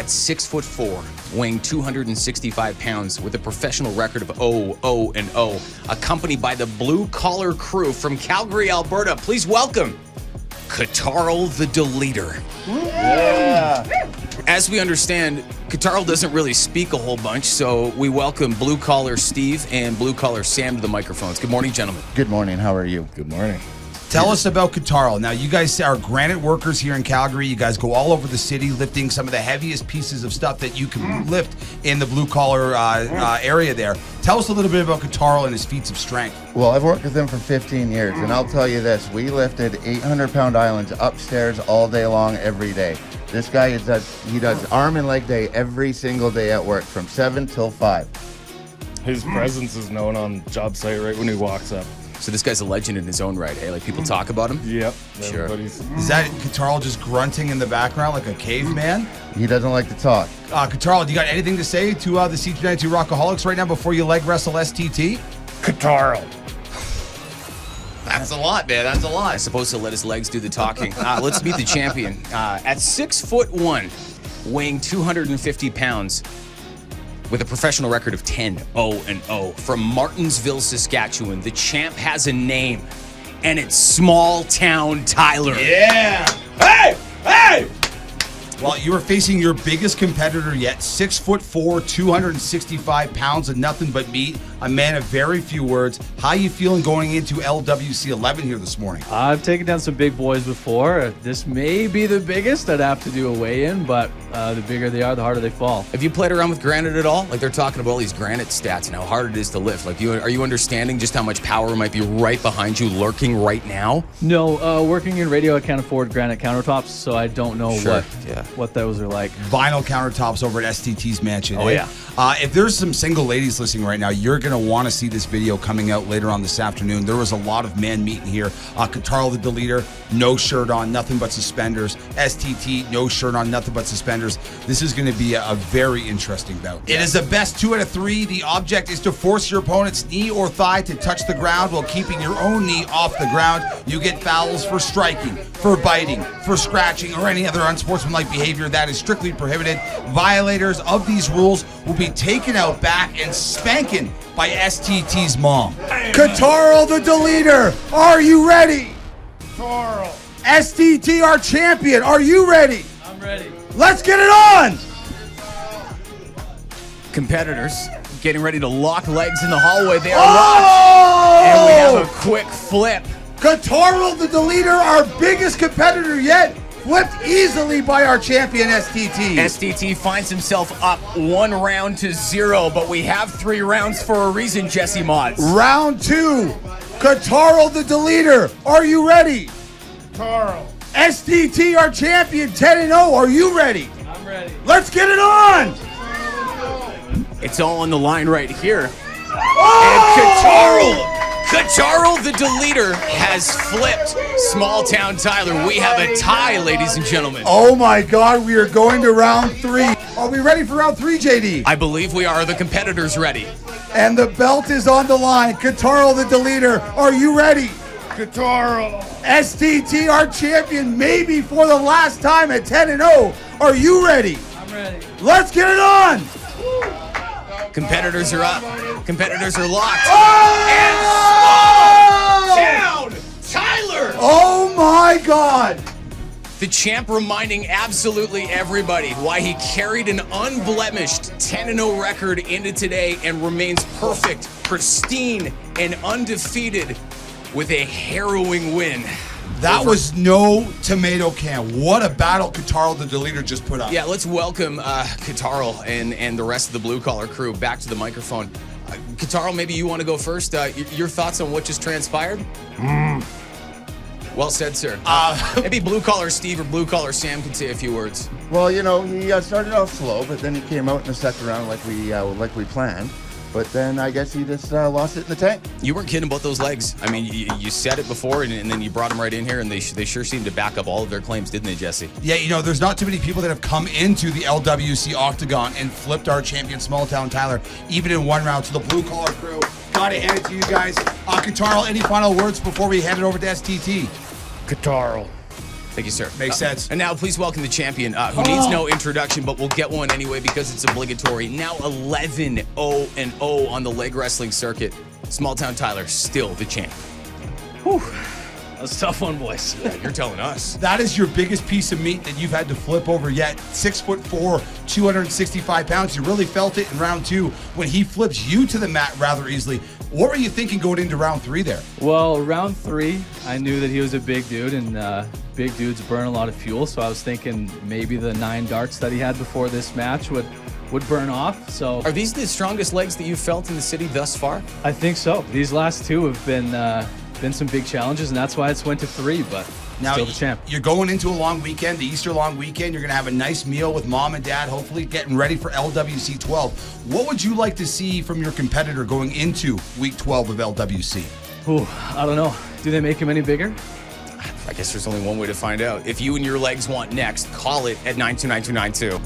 at 6'4", weighing 265 pounds, with a professional record of 0-0-0, accompanied by the blue-collar crew from Calgary, Alberta. Please welcome KTRL the Deleter. Yeah. As we understand, KTRL doesn't really speak a whole bunch, so we welcome blue-collar Steve and blue-collar Sam to the microphones. Good morning, gentlemen. Good morning. How are you? Good morning. Tell us about KTRL. Now, you guys are granite workers here in Calgary. You guys go all over the city lifting some of the heaviest pieces of stuff that you can lift in the blue-collar area there. Tell us a little bit about KTRL and his feats of strength. Well, I've worked with him for 15 years, and I'll tell you this. We lifted 800-pound islands upstairs all day long, every day. This guy does arm and leg day every single day at work from 7 till 5. His presence is known on job site right when he walks up. So this guy's a legend in his own right, hey? Like, people talk about him? Yep. Sure. Everybody's... Is that KTRL just grunting in the background like a caveman? He doesn't like to talk. KTRL, do you got anything to say to the CJAY Rockaholics right now before you leg wrestle STT? KTRL. That's a lot, man. That's a lot. I'm supposed to let his legs do the talking. Let's meet the champion. At 6'1", weighing 250 pounds, with a professional record of 10-0-0, from Martinsville, Saskatchewan, the champ has a name, and it's Small Town Tyler. Yeah. Hey! Hey! Well, you are facing your biggest competitor yet, 6'4", 265 pounds of nothing but meat, a man of very few words. How you feeling going into LWC 11 here this morning? I've taken down some big boys before. This may be the biggest. I'd have to do a weigh-in, but the bigger they are, the harder they fall. Have you played around with granite at all? Like, they're talking about all these granite stats and how hard it is to lift. Like, are you understanding just how much power might be right behind you, lurking right now? No, working in radio, I can't afford granite countertops, so I don't know what those are like. Vinyl countertops over at STT's mansion. Oh, yeah. If there's some single ladies listening right now, you're going to want to see this video coming out later on this afternoon. There was a lot of men meeting here. KTRL the Deleter, no shirt on, nothing but suspenders. STT, no shirt on, nothing but suspenders. This is going to be a very interesting bout. It is the best 2 out of 3. The object is to force your opponent's knee or thigh to touch the ground while keeping your own knee off the ground. You get fouls for striking, for biting, for scratching, or any other unsportsmanlike behavior that is strictly prohibited. Violators of these rules will be taken out back and spanking by STT's mom. KTRL the Deleter, are you ready? KTRL. STT, our champion, are you ready? I'm ready. Let's get it on! Competitors getting ready to lock legs in the hallway. They are locked. And we have a quick flip. KTRL the Deleter, our biggest competitor yet, flipped easily by our champion STT. STT finds himself up 1 round to 0, but we have 3 rounds for a reason, Jesse Mods. Round 2, KTRL the Deleter, are you ready? KTRL. STT, our champion, 10-0, are you ready? I'm ready. Let's get it on! It's all on the line right here. Oh! And KTRL the Deleter has flipped Small Town Tyler. We have a tie, ladies and gentlemen. Oh my God, we are going to round 3. Are we ready for round 3, JD? I believe we are. The competitors ready. And the belt is on the line. KTRL the Deleter, are you ready? KTRL. STT, our champion, maybe for the last time at 10-0. Are you ready? I'm ready. Let's get it on! Competitors are up. Competitors are locked. Oh! And Small Town Tyler! Oh my God! The champ reminding absolutely everybody why he carried an unblemished 10-0 record into today and remains perfect, pristine, and undefeated with a harrowing win. That was no tomato can. What a battle KTRL the Deleter just put up. Yeah, let's welcome KTRL and the rest of the blue-collar crew back to the microphone. KTRL, maybe you want to go first. Your thoughts on what just transpired? Well said, sir. Maybe blue-collar Steve or blue-collar Sam can say a few words. Well, you know, he started off slow, but then he came out in the second round like we planned. But then I guess he just lost it in the tank. You weren't kidding about those legs. I mean, you said it before, and then you brought them right in here, and they sure seemed to back up all of their claims, didn't they, Jesse? Yeah, you know, there's not too many people that have come into the LWC Octagon and flipped our champion, Small Town Tyler, even in 1 round. So the blue-collar crew, gotta hand it to you guys. KTRL, any final words before we hand it over to STT? KTRL. Thank you, sir. Makes sense. And now please welcome the champion, who needs no introduction, but we'll get one anyway because it's obligatory. Now 11-0-0 on the leg wrestling circuit. Small Town Tyler, still the champ. Whew. That's a tough one, boys. You're telling us. That is your biggest piece of meat that you've had to flip over yet. 6'4", 265 pounds. You really felt it in round 2 when he flips you to the mat rather easily. What were you thinking going into round 3 there? Well, round 3, I knew that he was a big dude, and big dudes burn a lot of fuel. So I was thinking maybe the 9 darts that he had before this match would burn off. So Are these the strongest legs that you've felt in the city thus far? I think so. These last 2 have been some big challenges, and that's why it's went to 3. But Now, still the champ. You're going into a long weekend, the Easter long weekend. You're going to have a nice meal with mom and dad, hopefully getting ready for LWC 12. What would you like to see from your competitor going into week 12 of LWC? Ooh, I don't know. Do they make him any bigger? I guess there's only one way to find out. If you and your legs want next, call it at 929292.